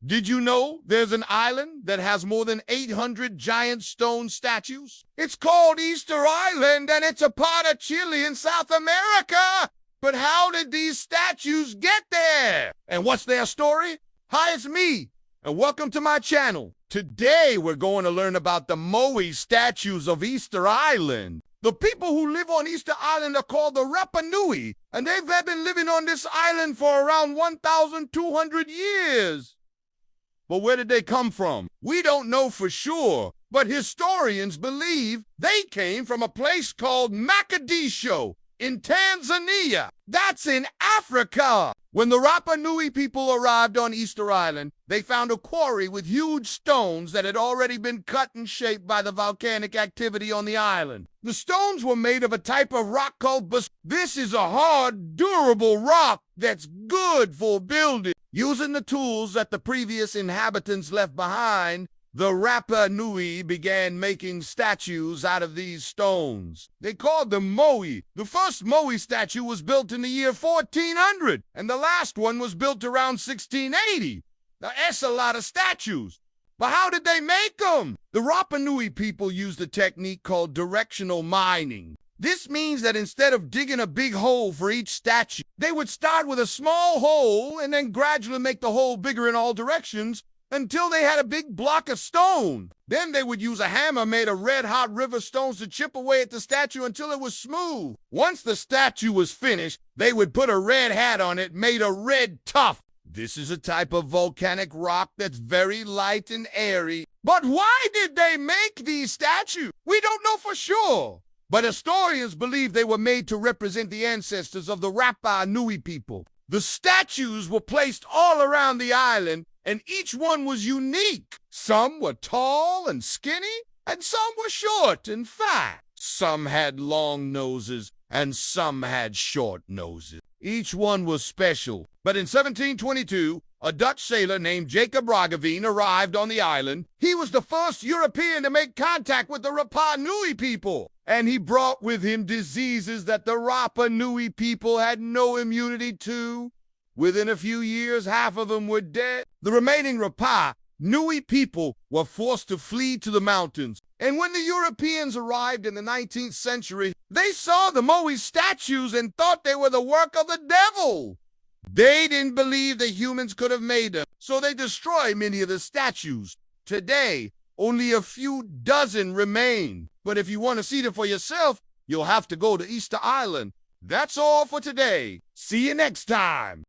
Did you know there's an island that has more than 800 giant stone statues? It's called Easter Island, and it's a part of Chile in South America. But how did these statues get there? And what's their story? Hi, it's me, and welcome to my channel. Today, we're going to learn about the Moai statues of Easter Island. The people who live on Easter Island are called the Rapa Nui, and they've been living on this island for around 1,200 years. But where did they come from? We don't know for sure, but historians believe they came from a place called Mogadishu in Tanzania. That's in Africa. When the Rapa Nui people arrived on Easter Island, they found a quarry with huge stones that had already been cut and shaped by the volcanic activity on the island. The stones were made of a type of rock called basalt. This is a hard, durable rock that's good for building. Using the tools that the previous inhabitants left behind, the Rapa Nui began making statues out of these stones. They called them Moai. The first Moai statue was built in the year 1400, and the last one was built around 1680. Now, that's a lot of statues. But how did they make them? The Rapa Nui people used a technique called directional mining. This means that instead of digging a big hole for each statue, they would start with a small hole and then gradually make the hole bigger in all directions until they had a big block of stone. Then they would use a hammer made of red-hot river stones to chip away at the statue until it was smooth. Once the statue was finished, they would put a red hat on it made of red tuff. This is a type of volcanic rock that's very light and airy. But why did they make these statues? We don't know for sure. But historians believe they were made to represent the ancestors of the Rapa Nui people. The statues were placed all around the island, and each one was unique. Some were tall and skinny, and some were short and fat. Some had long noses, and some had short noses. Each one was special. But in 1722, a Dutch sailor named Jacob Roggeveen arrived on the island. He was the first European to make contact with the Rapa Nui people, and he brought with him diseases that the Rapa Nui people had no immunity to. Within a few years, half of them were dead. The remaining Rapa Nui people were forced to flee to the mountains. And when the Europeans arrived in the 19th century, they saw the Moai statues and thought they were the work of the devil. They didn't believe the humans could have made them, so they destroyed many of the statues. Today, only a few dozen remain. But if you want to see them for yourself, you'll have to go to Easter Island. That's all for today. See you next time.